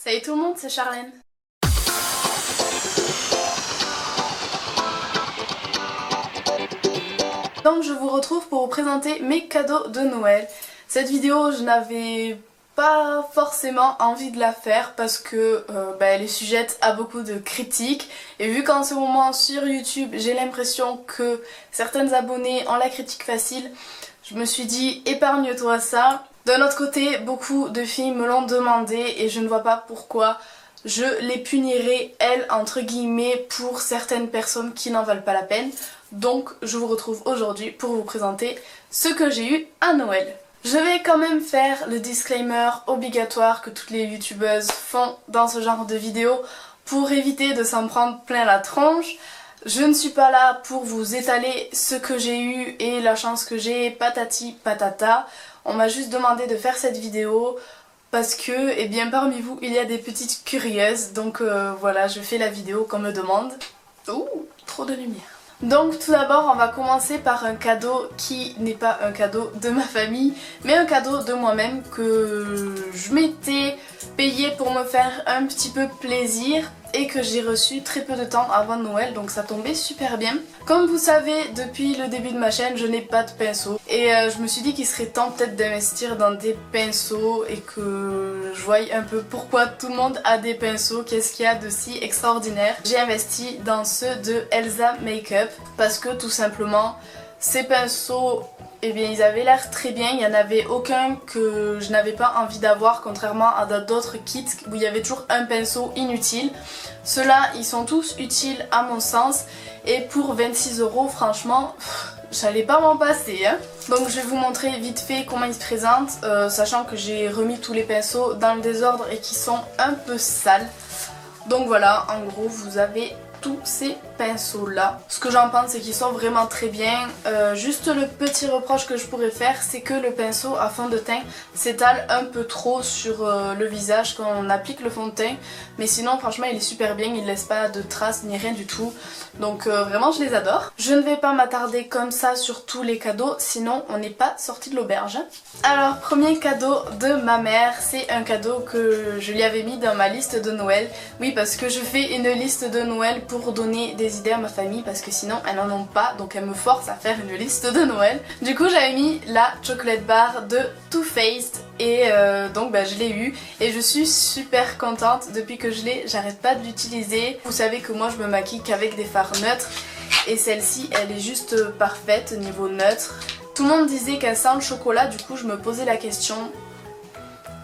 Salut tout le monde, c'est Charlène. Donc je vous retrouve pour vous présenter mes cadeaux de Noël. Cette vidéo, je n'avais pas forcément envie de la faire parce que elle est sujette à beaucoup de critiques. Et vu qu'en ce moment sur YouTube, j'ai l'impression que certaines abonnés ont la critique facile, je me suis dit épargne-toi ça. D'un autre côté, beaucoup de filles me l'ont demandé et je ne vois pas pourquoi je les punirais, elles, entre guillemets, pour certaines personnes qui n'en valent pas la peine. Donc je vous retrouve aujourd'hui pour vous présenter ce que j'ai eu à Noël. Je vais quand même faire le disclaimer obligatoire que toutes les youtubeuses font dans ce genre de vidéos pour éviter de s'en prendre plein la tronche. Je ne suis pas là pour vous étaler ce que j'ai eu et la chance que j'ai, patati patata. On m'a juste demandé de faire cette vidéo parce que, eh bien, parmi vous, il y a des petites curieuses. Donc voilà, je fais la vidéo qu'on me demande. Ouh, trop de lumière. Donc tout d'abord, on va commencer par un cadeau qui n'est pas un cadeau de ma famille, mais un cadeau de moi-même que je m'étais payé pour me faire un petit peu plaisir et que j'ai reçu très peu de temps avant Noël, donc ça tombait super bien. Comme vous savez, depuis le début de ma chaîne, je n'ai pas de pinceau et je me suis dit qu'il serait temps peut-être d'investir dans des pinceaux et que je voie un peu pourquoi tout le monde a des pinceaux, qu'est-ce qu'il y a de si extraordinaire. J'ai investi dans ceux de Elsa Makeup parce que tout simplement ces pinceaux, eh bien ils avaient l'air très bien, il n'y en avait aucun que je n'avais pas envie d'avoir contrairement à d'autres kits où il y avait toujours un pinceau inutile. Ceux-là ils sont tous utiles à mon sens et pour 26 € franchement j'allais pas m'en passer hein. Donc je vais vous montrer vite fait comment ils se présentent, sachant que j'ai remis tous les pinceaux dans le désordre et qui sont un peu sales. Donc voilà, en gros vous avez tous ces pinceaux là. Ce que j'en pense c'est qu'ils sont vraiment très bien. Juste le petit reproche que je pourrais faire, c'est que le pinceau à fond de teint s'étale un peu trop sur le visage quand on applique le fond de teint. Mais sinon franchement il est super bien, il laisse pas de traces ni rien du tout. Donc vraiment je les adore. Je ne vais pas m'attarder comme ça sur tous les cadeaux, sinon on n'est pas sorti de l'auberge. Alors premier cadeau de ma mère, c'est un cadeau que je lui avais mis dans ma liste de Noël. Oui, parce que je fais une liste de Noël pour donner des idées à ma famille parce que sinon elles n'en ont pas, donc elles me forcent à faire une liste de Noël. Du coup j'avais mis la chocolate bar de Too Faced et donc je l'ai eu et je suis super contente. Depuis que je l'ai, j'arrête pas de l'utiliser. Vous savez que moi je me maquille qu'avec des fards neutres et celle-ci elle est juste parfaite niveau neutre. Tout le monde disait qu'elle sent le chocolat, du coup je me posais la question.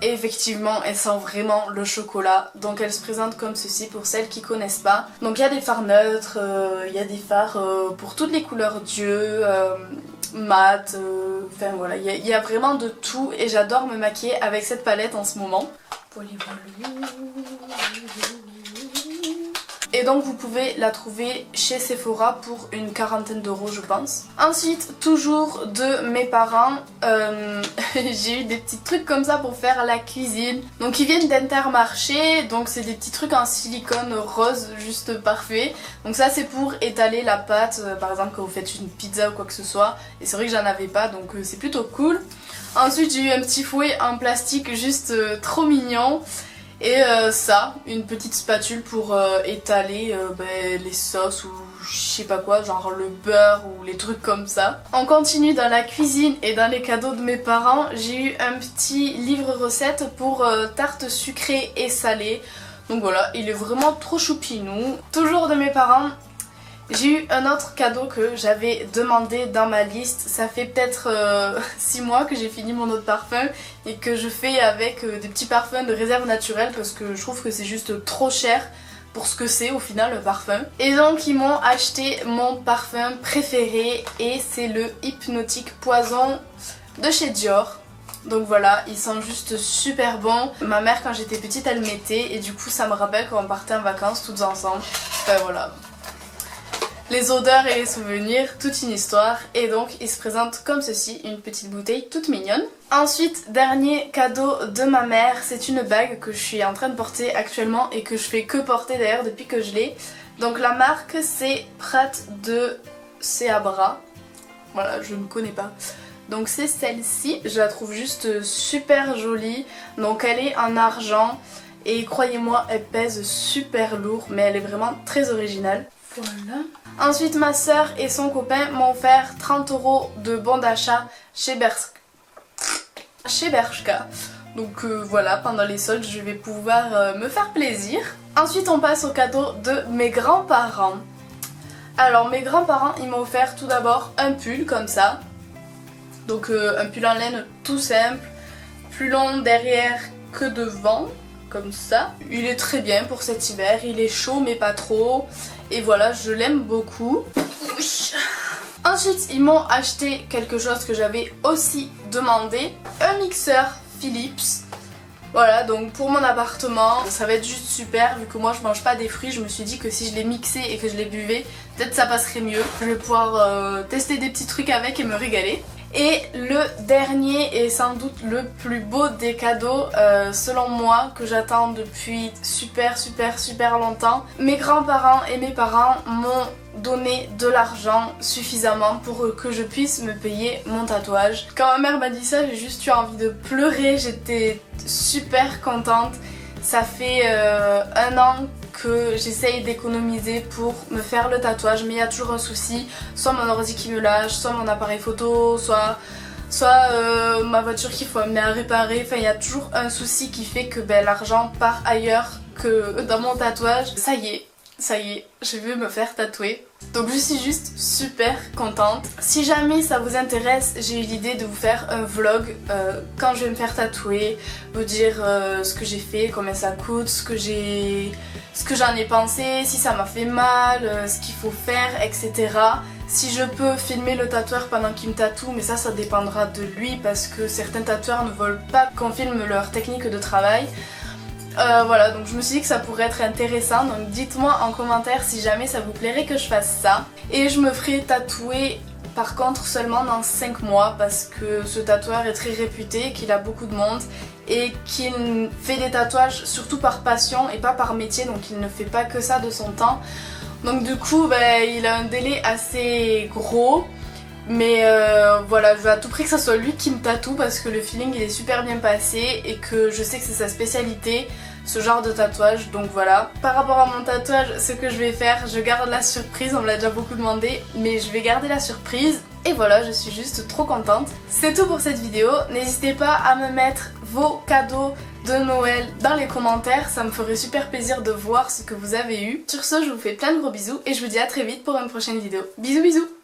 Et effectivement elle sent vraiment le chocolat, donc elle se présente comme ceci pour celles qui connaissent pas. Donc il y a des fards neutres, il y a des fards pour toutes les couleurs d'yeux, mat, enfin voilà, il y a vraiment de tout et j'adore me maquiller avec cette palette en ce moment. Et donc vous pouvez la trouver chez Sephora pour une quarantaine d'euros je pense. Ensuite, toujours de mes parents, j'ai eu des petits trucs comme ça pour faire la cuisine. Donc ils viennent d'Intermarché, donc c'est des petits trucs en silicone rose juste parfait. Donc ça c'est pour étaler la pâte, par exemple quand vous faites une pizza ou quoi que ce soit. Et c'est vrai que j'en avais pas, donc c'est plutôt cool. Ensuite j'ai eu un petit fouet en plastique juste trop mignon. Et ça, une petite spatule pour étaler les sauces ou je sais pas quoi, genre le beurre ou les trucs comme ça. On continue dans la cuisine et dans les cadeaux de mes parents. J'ai eu un petit livre recette pour tartes sucrées et salées. Donc voilà, il est vraiment trop choupinou. Toujours de mes parents. J'ai eu un autre cadeau que j'avais demandé dans ma liste. Ça fait peut-être 6 mois que j'ai fini mon eau de parfum et que je fais avec des petits parfums de réserve naturelle parce que je trouve que c'est juste trop cher pour ce que c'est au final le parfum. Et donc ils m'ont acheté mon parfum préféré et c'est le Hypnotique Poison de chez Dior. Donc voilà, ils sont juste super bons. Ma mère quand j'étais petite elle mettait et du coup ça me rappelle quand on partait en vacances toutes ensemble. Enfin voilà. Les odeurs et les souvenirs, toute une histoire. Et donc il se présente comme ceci, une petite bouteille toute mignonne. Ensuite, dernier cadeau de ma mère, c'est une bague que je suis en train de porter actuellement et que je fais que porter d'ailleurs depuis que je l'ai. Donc la marque c'est Prat de Seabra. Voilà, je ne connais pas. Donc c'est celle-ci, je la trouve juste super jolie. Donc elle est en argent et croyez-moi elle pèse super lourd mais elle est vraiment très originale. Voilà. Ensuite ma soeur et son copain m'ont offert 30 € de bon d'achat chez Bershka. Donc voilà, pendant les soldes je vais pouvoir me faire plaisir. Ensuite on passe au cadeau de mes grands-parents. Alors mes grands-parents ils m'ont offert tout d'abord un pull comme ça. Donc un pull en laine tout simple, plus long derrière que devant, comme ça. Il est très bien pour cet hiver, il est chaud mais pas trop. Et voilà, je l'aime beaucoup. Oui. Ensuite ils m'ont acheté quelque chose que j'avais aussi demandé, un mixeur Philips. Voilà, donc pour mon appartement, ça va être juste super vu que moi je mange pas des fruits. Je me suis dit que si je les mixais et que je les buvais, peut-être ça passerait mieux. Je vais pouvoir tester des petits trucs avec et me régaler. Et le dernier et sans doute le plus beau des cadeaux selon moi que j'attends depuis super longtemps. Mes grands-parents et mes parents m'ont donné de l'argent suffisamment pour que je puisse me payer mon tatouage. Quand ma mère m'a dit ça, j'ai juste eu envie de pleurer, j'étais super contente. Ça fait 1 an que j'essaye d'économiser pour me faire le tatouage, mais il y a toujours un souci, soit mon ordi qui me lâche, soit mon appareil photo, soit ma voiture qu'il faut amener à réparer. Enfin il y a toujours un souci qui fait que l'argent part ailleurs que dans mon tatouage. Ça y est, je vais me faire tatouer. Donc je suis juste super contente. Si jamais ça vous intéresse, j'ai eu l'idée de vous faire un vlog quand je vais me faire tatouer, vous dire ce que j'ai fait, combien ça coûte, ce que j'en ai pensé, si ça m'a fait mal, ce qu'il faut faire, etc. Si je peux filmer le tatoueur pendant qu'il me tatoue, mais ça dépendra de lui parce que certains tatoueurs ne veulent pas qu'on filme leur technique de travail. Voilà, donc je me suis dit que ça pourrait être intéressant, donc dites-moi en commentaire si jamais ça vous plairait que je fasse ça. Et je me ferai tatouer par contre seulement dans 5 mois parce que ce tatoueur est très réputé, qu'il a beaucoup de monde et qu'il fait des tatouages surtout par passion et pas par métier, donc il ne fait pas que ça de son temps. Donc du coup il a un délai assez gros. Mais voilà, je veux à tout prix que ce soit lui qui me tatoue parce que le feeling il est super bien passé et que je sais que c'est sa spécialité, ce genre de tatouage. Donc voilà. Par rapport à mon tatouage, ce que je vais faire, je garde la surprise, on me l'a déjà beaucoup demandé, mais je vais garder la surprise. Et voilà, je suis juste trop contente. C'est tout pour cette vidéo. N'hésitez pas à me mettre vos cadeaux de Noël dans les commentaires, ça me ferait super plaisir de voir ce que vous avez eu. Sur ce, je vous fais plein de gros bisous et je vous dis à très vite pour une prochaine vidéo. Bisous bisous.